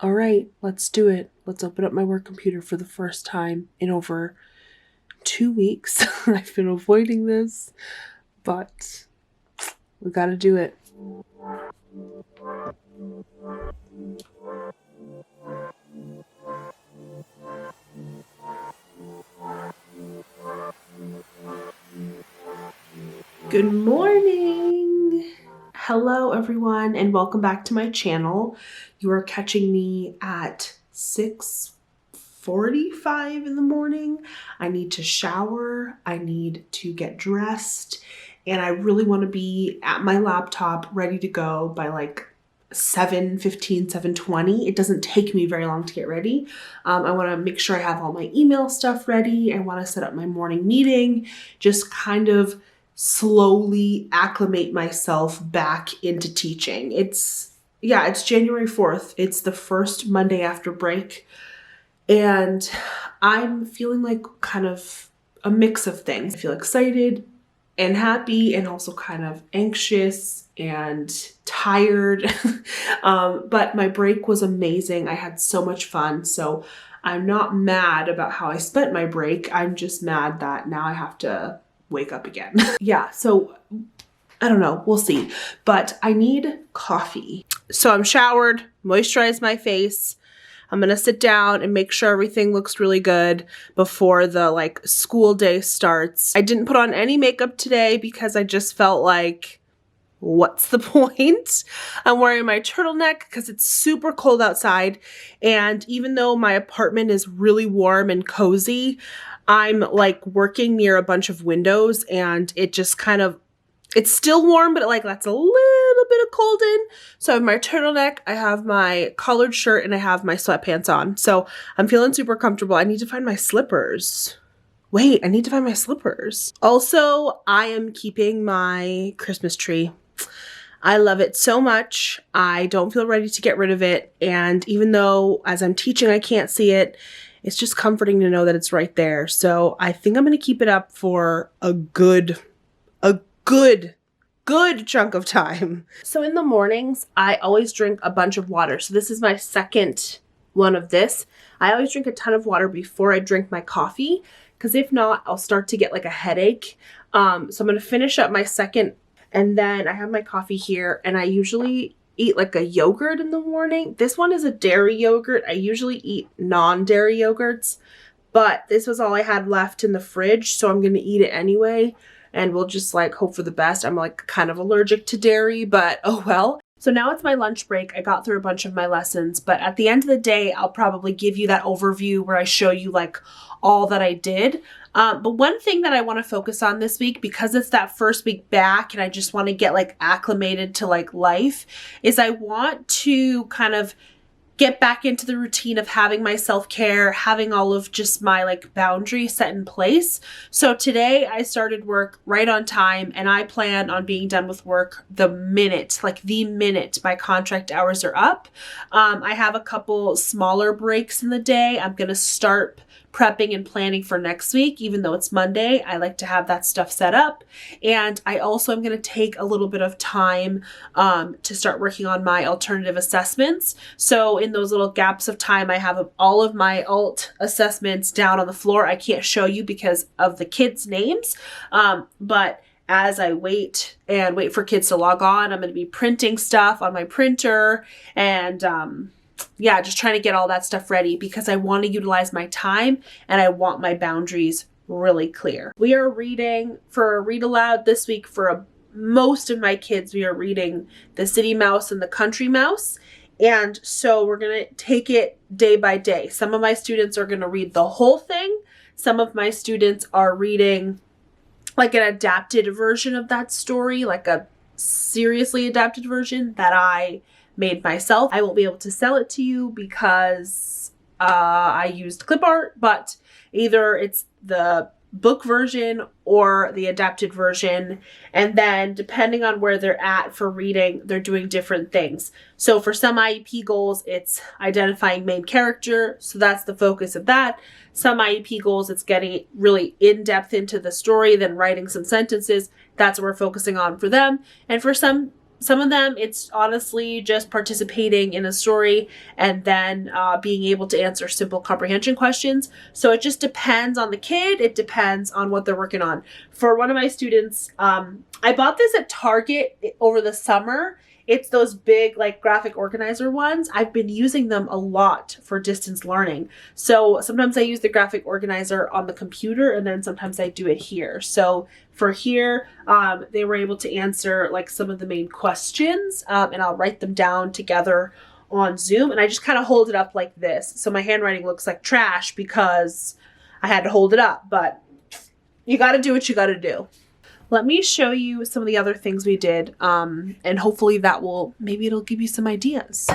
All right, let's do it. Let's open up my work computer for the first time in over 2 weeks. I've been avoiding this, but we gotta do it. Good morning! Hello everyone and welcome back to my channel. You are catching me at 6:45 in the morning. I need to shower, I need to get dressed, and I really want to be at my laptop ready to go by like 7:15, 7:20. It doesn't take me very long to get ready. I want to make sure I have all my email stuff ready. I want to set up my morning meeting, just kind of slowly acclimate myself back into teaching. It's January 4th. It's the first Monday after break. And I'm feeling like kind of a mix of things. I feel excited and happy and also kind of anxious and tired. But my break was amazing. I had so much fun. So I'm not mad about how I spent my break. I'm just mad that now I have to wake up again. Yeah, so I don't know, we'll see. But I need coffee. So I'm showered, moisturized my face. I'm gonna sit down and make sure everything looks really good before the school day starts. I didn't put on any makeup today because I just felt like, what's the point? I'm wearing my turtleneck because it's super cold outside. And even though my apartment is really warm and cozy, I'm like working near a bunch of windows and it just kind of, it's still warm, but it lets a little bit of cold in. So I have my turtleneck, I have my collared shirt, and I have my sweatpants on. So I'm feeling super comfortable. I need to find my slippers. Wait, I need to find my slippers. Also, I am keeping my Christmas tree. I love it so much. I don't feel ready to get rid of it. And even though as I'm teaching, I can't see it, it's just comforting to know that it's right there. So I think I'm going to keep it up for a good chunk of time. So in the mornings, I always drink a bunch of water. So this is my second one of this. I always drink a ton of water before I drink my coffee, because if not, I'll start to get like a headache. So I'm going to finish up my second, and then I have my coffee here, and I usually eat like a yogurt in the morning. This one is a dairy yogurt. I usually eat non-dairy yogurts, but this was all I had left in the fridge, so I'm going to eat it anyway. And we'll just hope for the best. I'm kind of allergic to dairy, but oh well. So now it's my lunch break. I got through a bunch of my lessons, but at the end of the day, I'll probably give you that overview where I show you all that I did. But one thing that I want to focus on this week, because it's that first week back and I just want to get acclimated to life, is I want to kind of get back into the routine of having my self-care, having all of just my boundaries set in place. So today I started work right on time, and I plan on being done with work the minute my contract hours are up. I have a couple smaller breaks in the day. I'm going to start prepping and planning for next week. Even though it's Monday, I like to have that stuff set up. And I also am going to take a little bit of time to start working on my alternative assessments. So in those little gaps of time, I have all of my alt assessments down on the floor. I can't show you because of the kids' names, but as I wait for kids to log on, I'm going to be printing stuff on my printer and just trying to get all that stuff ready because I want to utilize my time and I want my boundaries really clear. We are reading for a read aloud this week for most of my kids. We are reading The City Mouse and the Country Mouse. And so we're going to take it day by day. Some of my students are going to read the whole thing. Some of my students are reading an adapted version of that story, a seriously adapted version that I made myself. I won't be able to sell it to you because I used clip art, but either it's the book version or the adapted version. And then depending on where they're at for reading, they're doing different things. So for some IEP goals, it's identifying main character. So that's the focus of that. Some IEP goals, it's getting really in depth into the story, then writing some sentences. That's what we're focusing on for them. And for some some of them, it's honestly just participating in a story and then being able to answer simple comprehension questions. So it just depends on the kid. It depends on what they're working on. For one of my students, I bought this at Target over the summer. It's those big like graphic organizer ones. I've been using them a lot for distance learning. So sometimes I use the graphic organizer on the computer and then sometimes I do it here. So for here, they were able to answer like some of the main questions and I'll write them down together on Zoom. And I just kind of hold it up like this. So my handwriting looks like trash because I had to hold it up, but you got to do what you got to do. Let me show you some of the other things we did, and hopefully maybe it'll give you some ideas.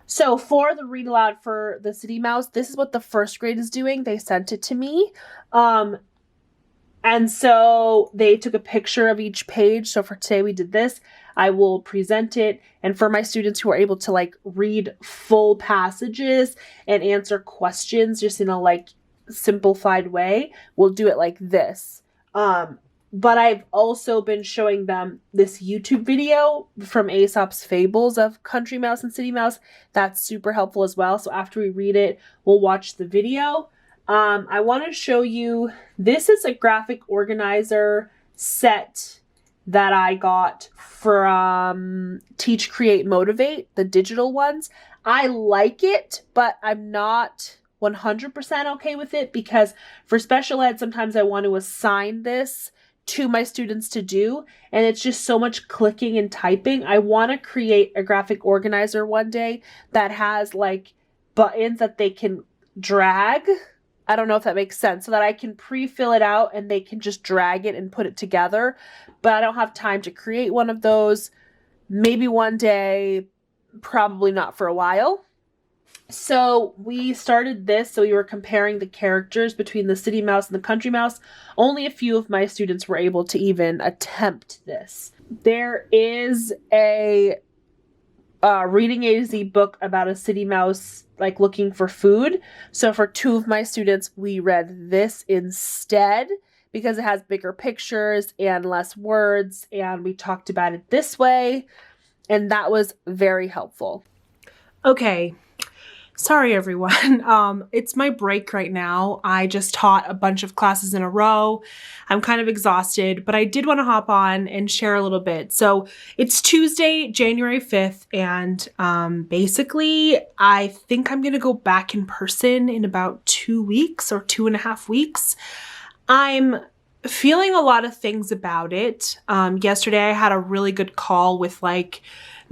So for the read aloud for the City Mouse, this is what the first grade is doing. They sent it to me. And so they took a picture of each page. So for today we did this. I will present it. And for my students who are able to like read full passages and answer questions just in a like simplified way, we'll do it like this. But I've also been showing them this YouTube video from Aesop's Fables of Country Mouse and City Mouse. That's super helpful as well. So after we read it, we'll watch the video. I want to show you, this is a graphic organizer set that I got from Teach, Create, Motivate, the digital ones. I like it, but I'm not 100% okay with it because for special ed, sometimes I want to assign this to my students to do, and it's just so much clicking and typing. I want to create a graphic organizer one day that has like buttons that they can drag. I don't know if that makes sense, so that I can pre-fill it out and they can just drag it and put it together, but I don't have time to create one of those. Maybe one day, probably not for a while. So we started this, so we were comparing the characters between the City Mouse and the Country Mouse. Only a few of my students were able to even attempt this. There is a Reading A to Z book about a city mouse like looking for food. So for two of my students, we read this instead because it has bigger pictures and less words, and we talked about it this way, and that was very helpful. Okay. Sorry, everyone. It's my break right now. I just taught a bunch of classes in a row. I'm kind of exhausted, but I did want to hop on and share a little bit. So it's Tuesday, January 5th, and basically I think I'm going to go back in person in about 2 weeks or 2.5 weeks. I'm feeling a lot of things about it. Yesterday I had a really good call with like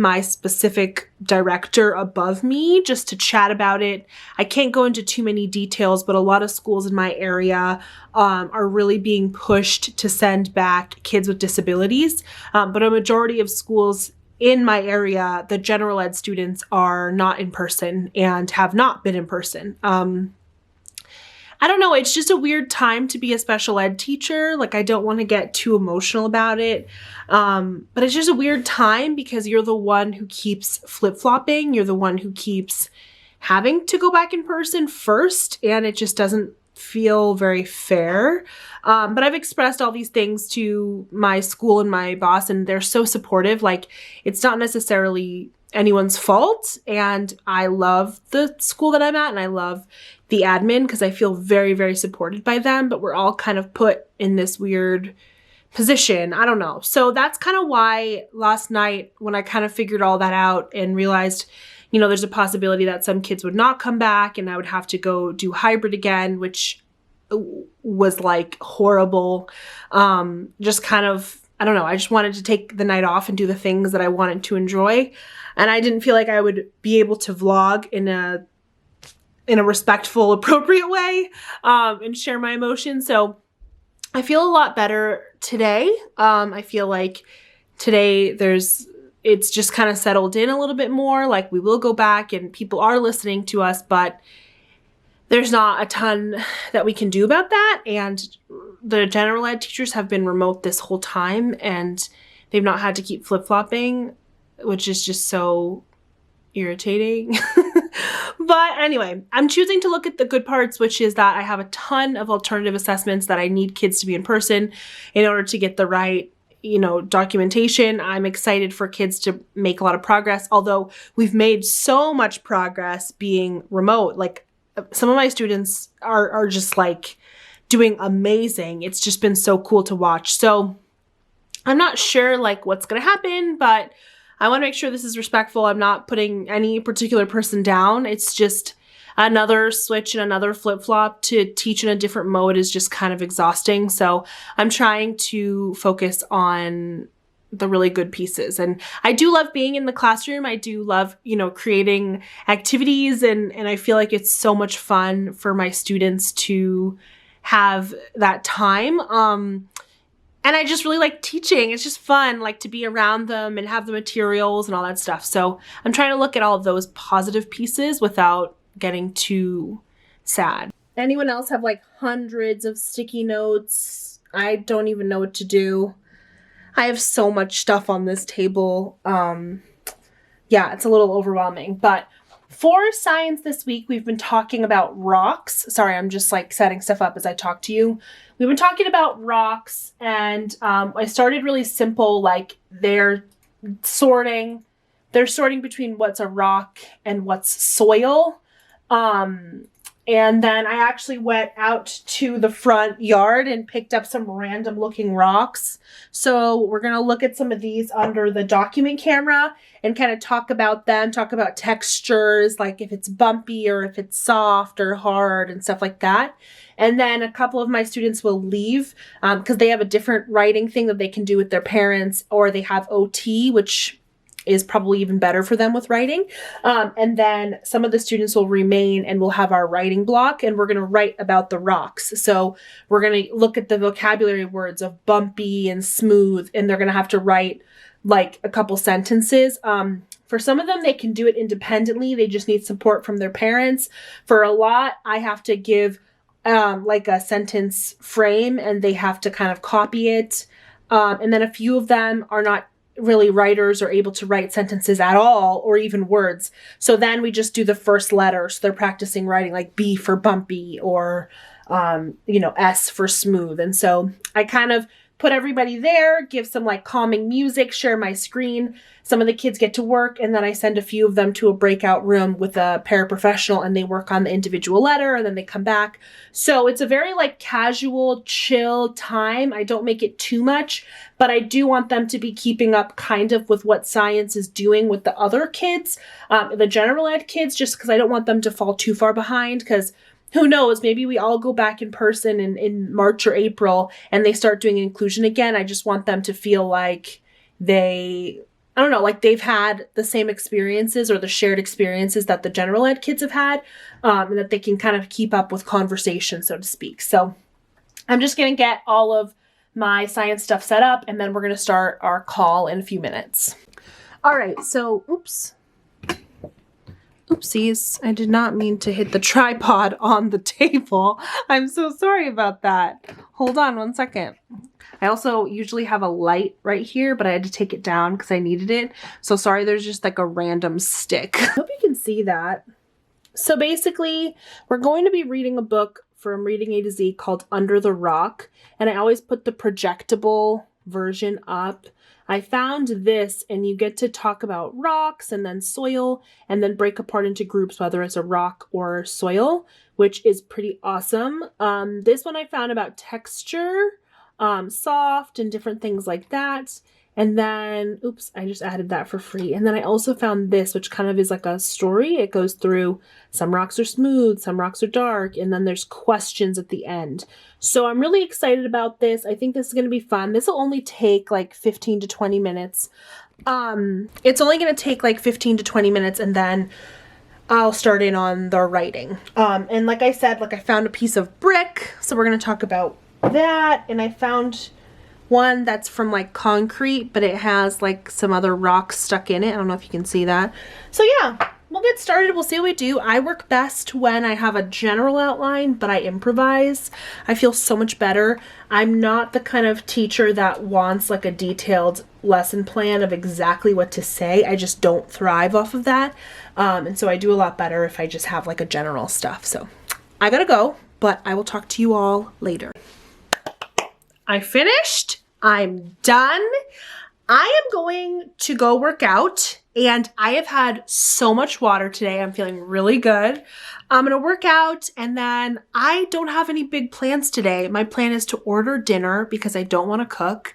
my specific director above me just to chat about it. I can't go into too many details, but a lot of schools in my area are really being pushed to send back kids with disabilities. But a majority of schools in my area, the general ed students are not in person and have not been in person. I don't know. It's just a weird time to be a special ed teacher. Like, I don't want to get too emotional about it. But it's just a weird time because you're the one who keeps flip-flopping. You're the one who keeps having to go back in person first. And it just doesn't feel very fair. But I've expressed all these things to my school and my boss, and they're so supportive. Like, it's not necessarily anyone's fault. And I love the school that I'm at, and I love the admin because I feel very, very supported by them, but we're all kind of put in this weird position. I don't know. So that's kind of why last night when I kind of figured all that out and realized, you know, there's a possibility that some kids would not come back and I would have to go do hybrid again, which was like horrible. Just kind of, I don't know. I just wanted to take the night off and do the things that I wanted to enjoy. And I didn't feel like I would be able to vlog in a respectful, appropriate way, and share my emotions. So I feel a lot better today. I feel like today it's just kind of settled in a little bit more. Like, we will go back and people are listening to us, but there's not a ton that we can do about that. And the general ed teachers have been remote this whole time and they've not had to keep flip-flopping, which is just so irritating. But anyway, I'm choosing to look at the good parts, which is that I have a ton of alternative assessments that I need kids to be in person in order to get the right you know, documentation. I'm excited for kids to make a lot of progress, although we've made so much progress being remote. Like some of my students are just like doing amazing. It's just been so cool to watch. So I'm not sure like what's going to happen, but I want to make sure this is respectful. I'm not putting any particular person down. It's just another switch and another flip-flop. To teach in a different mode is just kind of exhausting. So I'm trying to focus on the really good pieces. And I do love being in the classroom. I do love, you know, creating activities, and I feel like it's so much fun for my students to have that time. And I just really like teaching. It's just fun, like to be around them and have the materials and all that stuff. So I'm trying to look at all of those positive pieces without getting too sad. Anyone else have like hundreds of sticky notes? I don't even know what to do. I have so much stuff on this table. Yeah, it's a little overwhelming. But for science this week, we've been talking about rocks. Sorry, I'm just like setting stuff up as I talk to you. We've been talking about rocks, and I started really simple, like they're sorting between what's a rock and what's soil. And then I actually went out to the front yard and picked up some random looking rocks. So we're going to look at some of these under the document camera and kind of talk about them, talk about textures, like if it's bumpy or if it's soft or hard and stuff like that. And then a couple of my students will leave because they have a different writing thing that they can do with their parents, or they have OT, which is probably even better for them with writing. And then some of the students will remain and we'll have our writing block, and we're going to write about the rocks. So we're going to look at the vocabulary words of bumpy and smooth, and they're going to have to write like a couple sentences. For some of them, they can do it independently. They just need support from their parents. For a lot, I have to give like a sentence frame, and they have to kind of copy it. And then a few of them are not really writers or able to write sentences at all, or even words. So then we just do the first letter. So they're practicing writing like B for bumpy, or, you know, S for smooth. And so I kind of put everybody there, give some like calming music, share my screen. Some of the kids get to work, and then I send a few of them to a breakout room with a paraprofessional, and they work on the individual letter, and then they come back. So it's a very like casual, chill time. I don't make it too much, but I do want them to be keeping up kind of with what science is doing with the other kids, the general ed kids, just because I don't want them to fall too far behind, because who knows, maybe we all go back in person in March or April and they start doing inclusion again. I just want them to feel like they, I don't know, like they've had the same experiences or the shared experiences that the general ed kids have had, and that they can kind of keep up with conversation, so to speak. So I'm just going to get all of my science stuff set up, and then we're going to start our call in a few minutes. All right, so, oopsies, I did not mean to hit the tripod on the table. I'm so sorry about that. Hold on one second. I also usually have a light right here, but I had to take it down because I needed it. So sorry, there's just like a random stick. I hope you can see that. So basically, we're going to be reading a book from Reading A to Z called Under the Rock. And I always put the projectable version up. I found this, and you get to talk about rocks and then soil, and then break apart into groups, whether it's a rock or soil, which is pretty awesome. This one I found about texture, soft, and different things like that. And then, I just added that for free. And then I also found this, which kind of is like a story. It goes through some rocks are smooth, some rocks are dark, and then there's questions at the end. So I'm really excited about this. I think this is going to be fun. This will only take like 15 to 20 minutes. It's only going to take like 15 to 20 minutes, and then I'll start in on the writing. And like I said, like I found a piece of brick. So we're going to talk about that. And I found one that's from like concrete, but it has like some other rocks stuck in it. I don't know if you can see that. So yeah, we'll get started. We'll see what we do. I work best when I have a general outline, but I improvise. I feel so much better. I'm not the kind of teacher that wants like a detailed lesson plan of exactly what to say. I just don't thrive off of that. And so I do a lot better if I just have like a general stuff. So I gotta go, but I will talk to you all later. I finished. I'm done. I am going to go work out, and I have had so much water today. I'm feeling really good. I'm going to work out, and then I don't have any big plans today. My plan is to order dinner because I don't want to cook,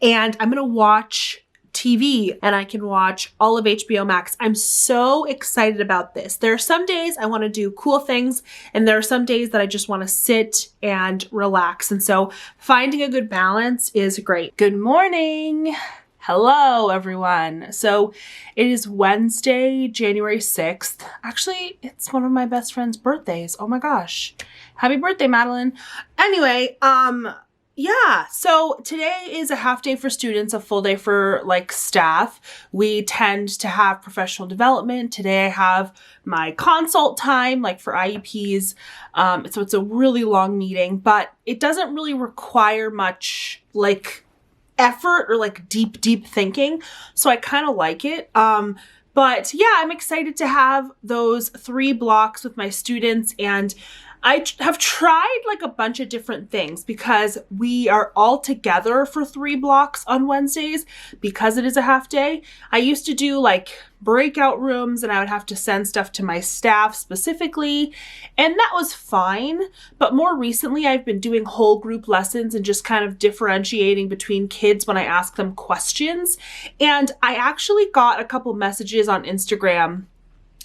and I'm going to watch TV, and I can watch all of HBO Max. I'm so excited about this. There are some days I want to do cool things, and there are some days that I just want to sit and relax. And so finding a good balance is great. Good morning. Hello, everyone. So it is Wednesday, January 6th. Actually, it's one of my best friend's birthdays. Oh my gosh. Happy birthday, Madeline. Anyway, yeah, so today is a half day for students, a full day for staff. We tend to have professional development. Today I have my consult time, for IEPs. So it's a really long meeting, but it doesn't really require much effort or deep thinking. So I kind of like it. But yeah, I'm excited to have those 3 blocks with my students, and I have tried a bunch of different things because we are all together for 3 blocks on Wednesdays because it is a half day. I used to do breakout rooms, and I would have to send stuff to my staff specifically, and that was fine. But more recently, I've been doing whole group lessons and just kind of differentiating between kids when I ask them questions. And I actually got a couple messages on Instagram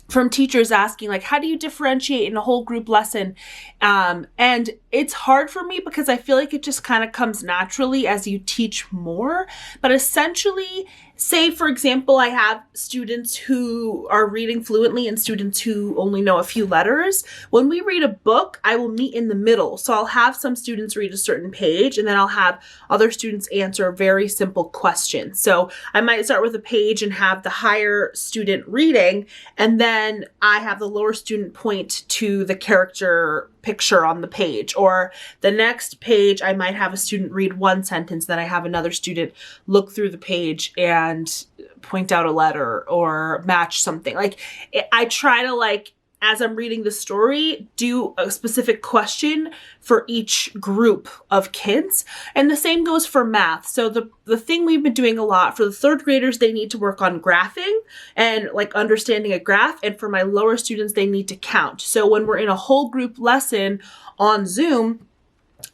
from teachers asking how do you differentiate in a whole group lesson? And it's hard for me because I feel like it just kind of comes naturally as you teach more. But essentially, say for example, I have students who are reading fluently and students who only know a few letters. When we read a book, I will meet in the middle. So I'll have some students read a certain page, and then I'll have other students answer a very simple question. So I might start with a page and have the higher student reading, and then I have the lower student point to the character picture on the page. Or the next page, I might have a student read one sentence, then I have another student look through the page and point out a letter or match something. I try to as I'm reading the story, do a specific question for each group of kids. And the same goes for math. So the thing we've been doing a lot for the 3rd graders, they need to work on graphing and understanding a graph. And for my lower students, they need to count. So when we're in a whole group lesson on Zoom,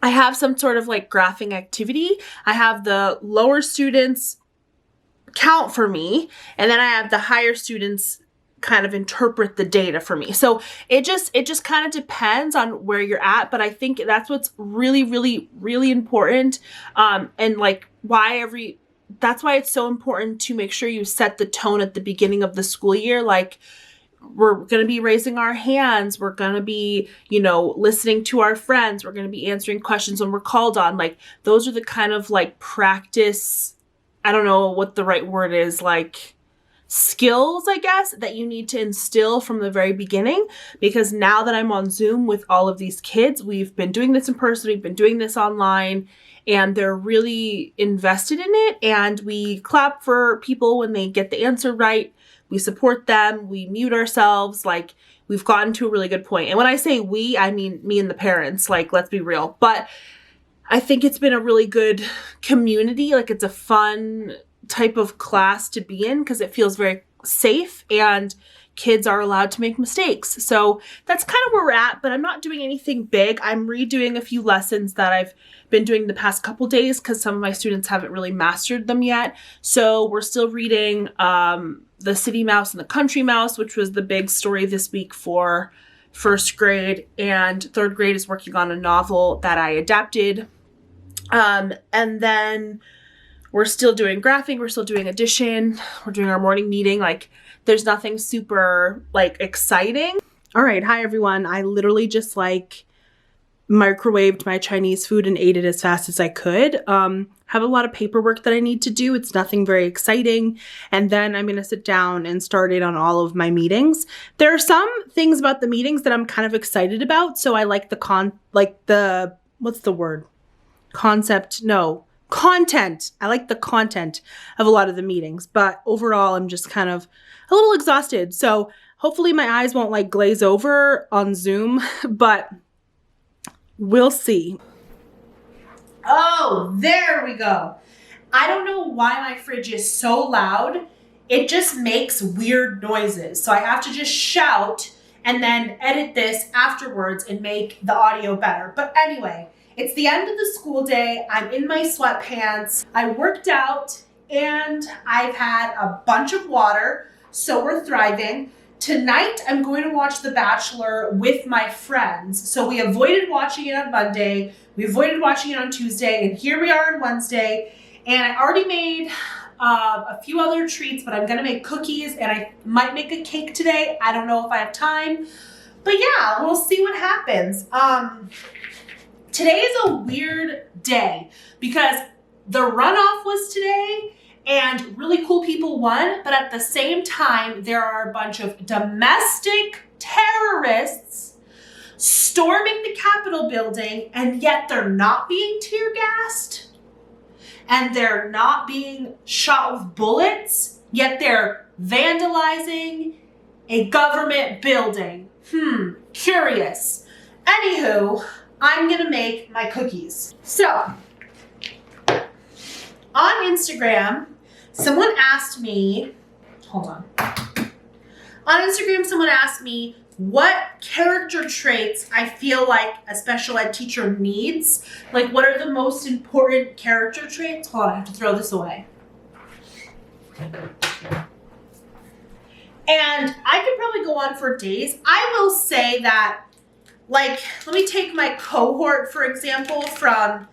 I have some sort of graphing activity. I have the lower students count for me, and then I have the higher students kind of interpret the data for me. So it just kind of depends on where you're at, but I think that's what's really, really, really important. And that's why it's so important to make sure you set the tone at the beginning of the school year. We're going to be raising our hands. We're going to be, listening to our friends. We're going to be answering questions when we're called on. Those are the kind of practice, I don't know what the right word is, skills, I guess, that you need to instill from the very beginning. Because now that I'm on Zoom with all of these kids, we've been doing this in person, we've been doing this online, and they're really invested in it. And we clap for people when they get the answer right. We support them. We mute ourselves. We've gotten to a really good point. And when I say we, I mean me and the parents. Let's be real. But I think it's been a really good community. It's a fun type of class to be in because it feels very safe and kids are allowed to make mistakes. So that's kind of where we're at, but I'm not doing anything big. I'm redoing a few lessons that I've been doing the past couple days because some of my students haven't really mastered them yet. So we're still reading The City Mouse and the Country Mouse, which was the big story this week for 1st grade, and 3rd grade is working on a novel that I adapted. And then we're still doing graphing. We're still doing addition. We're doing our morning meeting. There's nothing super exciting. All right. Hi, everyone. I literally just microwaved my Chinese food and ate it as fast as I could. Have a lot of paperwork that I need to do. It's nothing very exciting. And then I'm going to sit down and start in on all of my meetings. There are some things about the meetings that I'm kind of excited about. So I like what's the word? Content. I like the content of a lot of the meetings, but overall I'm just kind of a little exhausted. So hopefully my eyes won't glaze over on Zoom, but we'll see. Oh, there we go. I don't know why my fridge is so loud. It just makes weird noises. So I have to just shout and then edit this afterwards and make the audio better. But anyway, it's the end of the school day. I'm in my sweatpants. I worked out and I've had a bunch of water, so we're thriving. Tonight, I'm going to watch The Bachelor with my friends. So we avoided watching it on Monday. We avoided watching it on Tuesday, and here we are on Wednesday. And I already made a few other treats, but I'm gonna make cookies and I might make a cake today. I don't know if I have time, but yeah, we'll see what happens. Today is a weird day because the runoff was today and really cool people won, but at the same time, there are a bunch of domestic terrorists storming the Capitol building, and yet they're not being tear gassed. And they're not being shot with bullets, yet they're vandalizing a government building. Curious. Anywho, I'm gonna make my cookies. So, on Instagram, someone asked me, On Instagram, someone asked me what character traits I feel like a special ed teacher needs. Like, what are the most important character traits? Hold on, I have to throw this away. And I could probably go on for days. I will say that, like, let me take my cohort, for example, from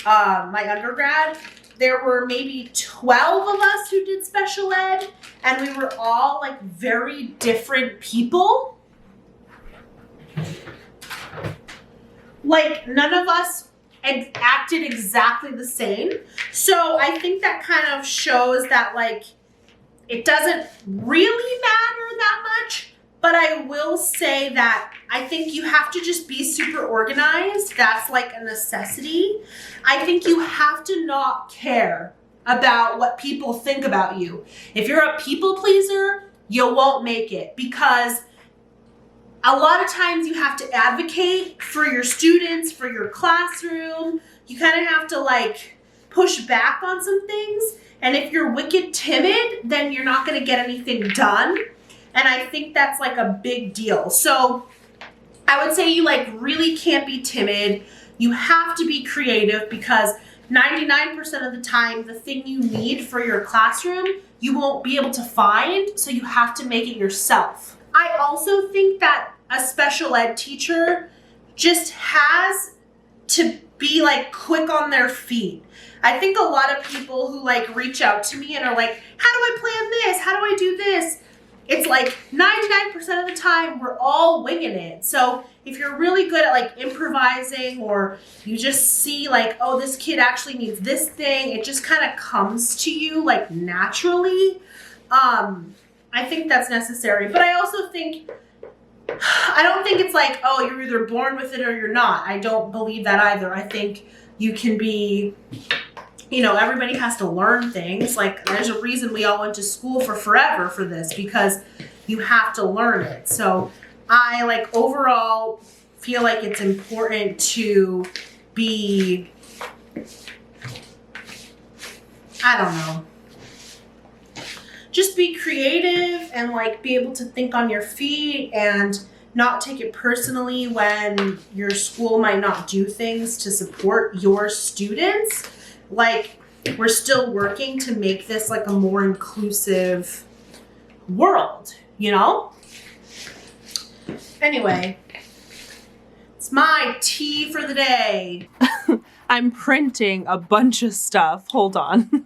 my undergrad. There were maybe 12 of us who did special ed, and we were all, like, very different people. Like, none of us acted exactly the same. So I think that kind of shows that, like, it doesn't really matter that much. But I will say that I think you have to just be super organized. That's like a necessity. I think you have to not care about what people think about you. If you're a people pleaser, you won't make it, because a lot of times you have to advocate for your students, for your classroom. You kind of have to, like, push back on some things. And if you're wicked timid, then you're not going to get anything done. And I think that's, like, a big deal. So I would say you, like, really can't be timid. You have to be creative, because 99% of the time, the thing you need for your classroom, you won't be able to find. So you have to make it yourself. I also think that a special ed teacher just has to be, like, quick on their feet. I think a lot of people who, like, reach out to me and are like, how do I plan this? How do I do this? It's like 99% of the time we're all winging it. So if you're really good at, like, improvising, or you just see, like, oh, this kid actually needs this thing, it just kind of comes to you, like, naturally. I think that's necessary. But I also think, I don't think it's like, oh, you're either born with it or you're not. I don't believe that either. I think you can be, you know, everybody has to learn things. Like, there's a reason we all went to school for forever for this, because you have to learn it. So I, like, overall feel like it's important to be, I don't know, just be creative and, like, be able to think on your feet and not take it personally when your school might not do things to support your students. Like, we're still working to make this, like, a more inclusive world, you know? Anyway, it's my tea for the day. I'm printing a bunch of stuff. Hold on.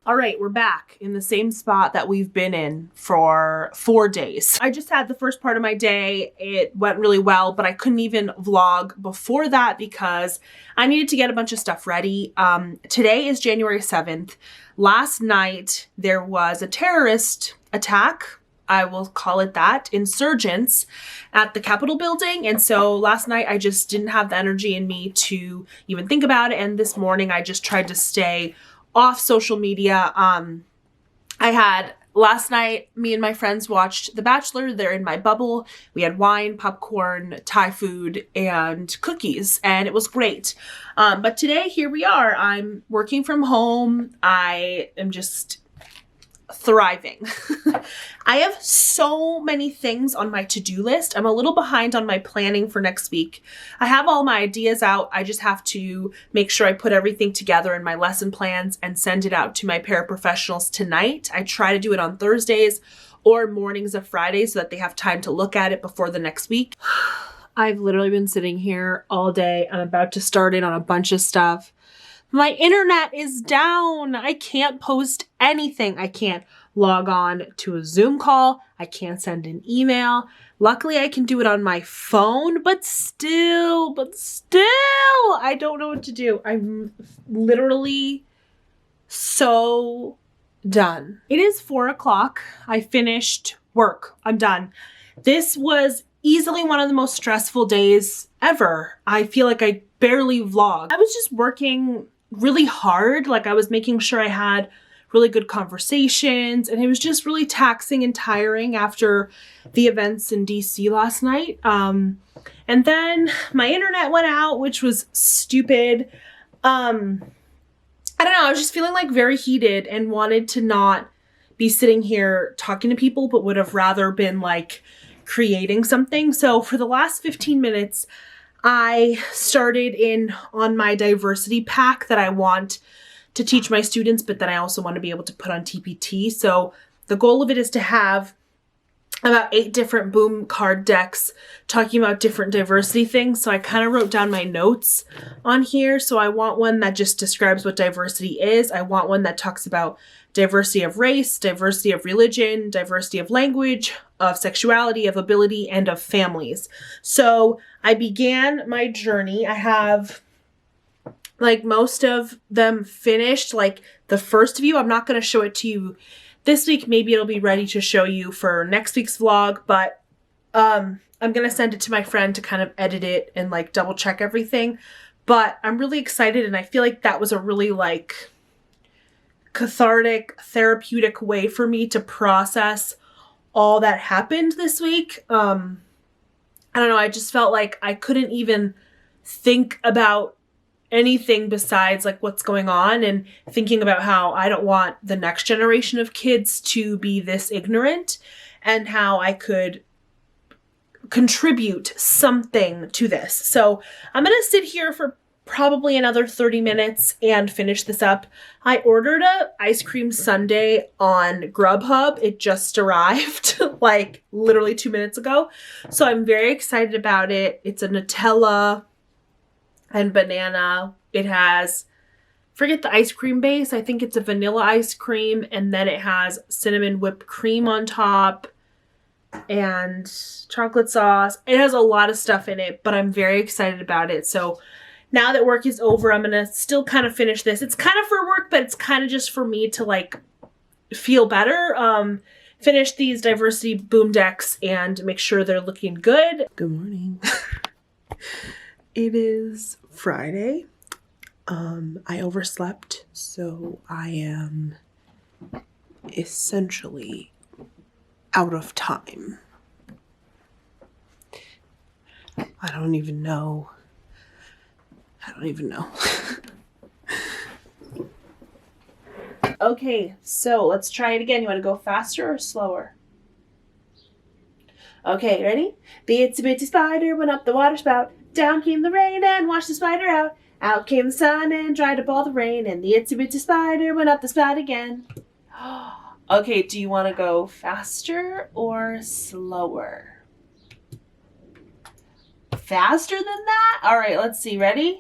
All right, we're back in the same spot that we've been in for 4 days. I just had the first part of my day. It went really well, but I couldn't even vlog before that because I needed to get a bunch of stuff ready. Today is January 7th. Last night, there was a terrorist attack, I will call it that, insurgents at the Capitol building. And so last night I just didn't have the energy in me to even think about it. And this morning I just tried to stay off social media. I had last night, me and my friends watched The Bachelor. They're in my bubble. We had wine, popcorn, Thai food, and cookies, and it was great. But today, here we are. I'm working from home. I am just thriving. I have so many things on my to-do list. I'm a little behind on my planning for next week. I have all my ideas out. I just have to make sure I put everything together in my lesson plans and send it out to my paraprofessionals tonight. I try to do it on Thursdays or mornings of Fridays so that they have time to look at it before the next week. I've literally been sitting here all day. I'm about to start in on a bunch of stuff. My internet is down. I can't post anything. I can't log on to a Zoom call. I can't send an email. Luckily, I can do it on my phone, but still, I don't know what to do. I'm literally so done. It is 4 o'clock. I finished work. I'm done. This was easily one of the most stressful days ever. I feel like I barely vlogged. I was just working really hard. Like I was making sure I had really good conversations, and it was just really taxing and tiring after the events in DC last night. And then my internet went out, which was stupid. I don't know. I was just feeling like very heated and wanted to not be sitting here talking to people, but would have rather been like creating something. So for the last 15 minutes, I started in on my diversity pack that I want to teach my students, but then I also want to be able to put on TPT. So the goal of it is to have about 8 different boom card decks talking about different diversity things. So I kind of wrote down my notes on here. So I want one that just describes what diversity is. I want one that talks about diversity of race, diversity of religion, diversity of language, of sexuality, of ability, and of families. So I began my journey. I have like most of them finished, like the first view. I'm not going to show it to you this week. Maybe it'll be ready to show you for next week's vlog, but I'm going to send it to my friend to kind of edit it and like double check everything. But I'm really excited, and I feel like that was a really like cathartic, therapeutic way for me to process all that happened this week. I don't know. I just felt like I couldn't even think about anything besides like what's going on, and thinking about how I don't want the next generation of kids to be this ignorant, and how I could contribute something to this. So I'm going to sit here for probably another 30 minutes and finish this up. I ordered a ice cream sundae on Grubhub. It just arrived like literally 2 minutes ago. So I'm very excited about it. It's a Nutella and banana. It has, forget the ice cream base. I think it's a vanilla ice cream, and then it has cinnamon whipped cream on top and chocolate sauce. It has a lot of stuff in it, but I'm very excited about it. So now that work is over, I'm going to still kind of finish this. It's kind of for work, but it's kind of just for me to like feel better. Finish these diversity boom decks and make sure they're looking good. Good morning. It is Friday. I overslept, so I am essentially out of time. I don't even know. Okay, so let's try it again. You want to go faster or slower? Okay, ready? The itsy bitsy spider went up the water spout. Down came the rain and washed the spider out. Out came the sun and dried up all the rain. And the itsy bitsy spider went up the spout again. Okay, do you want to go faster or slower? Faster than that? All right, let's see. Ready?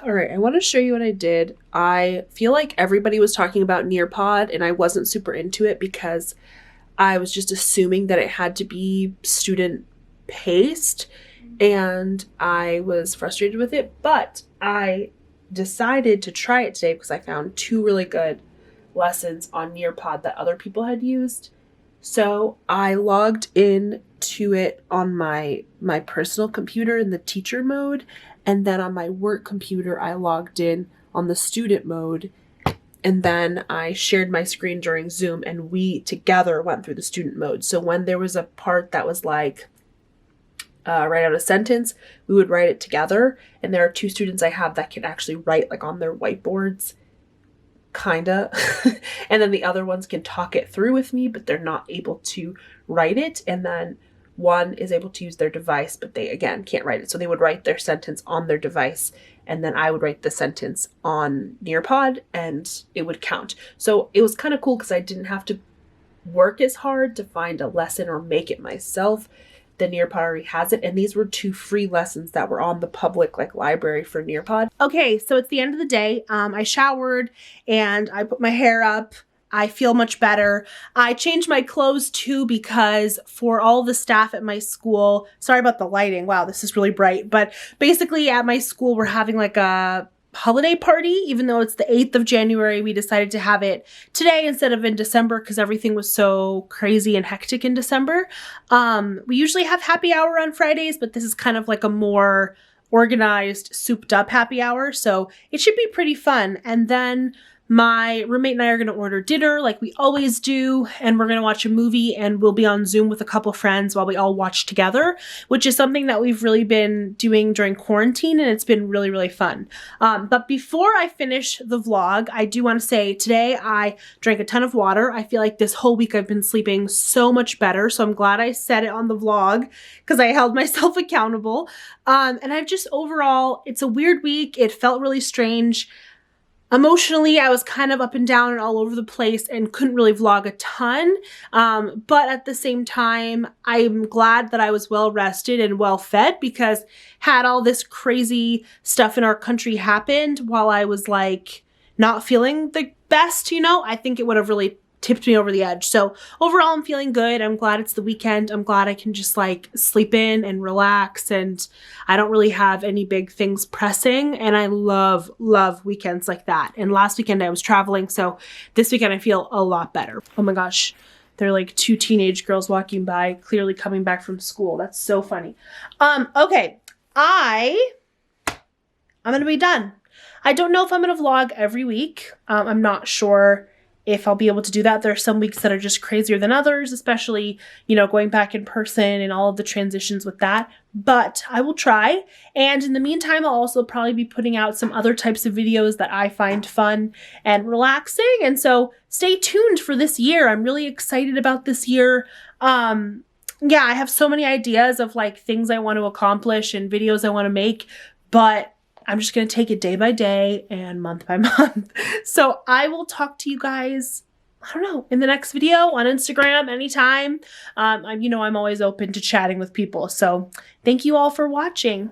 All right, I want to show you what I did. I feel like everybody was talking about Nearpod, and I wasn't super into it because I was just assuming that it had to be student paced, and I was frustrated with it, but I decided to try it today because I found 2 really good lessons on Nearpod that other people had used. So I logged in to it on my personal computer in the teacher mode, and then on my work computer I logged in on the student mode, and then I shared my screen during Zoom, and we together went through the student mode. So when there was a part that was like, write out a sentence, we would write it together. And there are 2 students I have that can actually write like on their whiteboards, kinda. And then the other ones can talk it through with me, but they're not able to write it. And then one is able to use their device, but they, again, can't write it. So they would write their sentence on their device, and then I would write the sentence on Nearpod, and it would count. So it was kind of cool because I didn't have to work as hard to find a lesson or make it myself. The Nearpod already has it, and these were 2 free lessons that were on the public like library for Nearpod. Okay, so it's the end of the day. I showered and I put my hair up. I feel much better. I changed my clothes too because for all the staff at my school, sorry about the lighting. Wow, this is really bright. But basically at my school, we're having like a holiday party. Even though it's the 8th of January, we decided to have it today instead of in December because everything was so crazy and hectic in December. We usually have happy hour on Fridays, but this is kind of like a more organized, souped up happy hour. So it should be pretty fun. And then my roommate and I are going to order dinner like we always do, and we're going to watch a movie, and we'll be on Zoom with a couple friends while we all watch together, which is something that we've really been doing during quarantine, and it's been really, really fun. But before I finish the vlog, I do want to say today I drank a ton of water. I feel like this whole week I've been sleeping so much better, so I'm glad I said it on the vlog because I held myself accountable. And I've just overall, it's a weird week. It felt really strange. Emotionally, I was kind of up and down and all over the place and couldn't really vlog a ton. But at the same time, I'm glad that I was well rested and well fed because had all this crazy stuff in our country happened while I was like not feeling the best, you know, I think it would have really tipped me over the edge. So overall, I'm feeling good. I'm glad it's the weekend. I'm glad I can just like sleep in and relax, and I don't really have any big things pressing, and I love weekends like that. And last weekend I was traveling, so this weekend I feel a lot better. Oh my gosh, they're like 2 teenage girls walking by, clearly coming back from school. That's so funny. Okay, I'm gonna be done. I don't know if I'm gonna vlog every week. I'm not sure if I'll be able to do that. There are some weeks that are just crazier than others, especially, you know, going back in person and all of the transitions with that. But I will try. And in the meantime, I'll also probably be putting out some other types of videos that I find fun and relaxing. And so stay tuned for this year. I'm really excited about this year. Yeah, I have so many ideas of like things I want to accomplish and videos I want to make, but I'm just going to take it day by day and month by month. So I will talk to you guys, I don't know, in the next video on Instagram anytime. I'm always open to chatting with people. So thank you all for watching.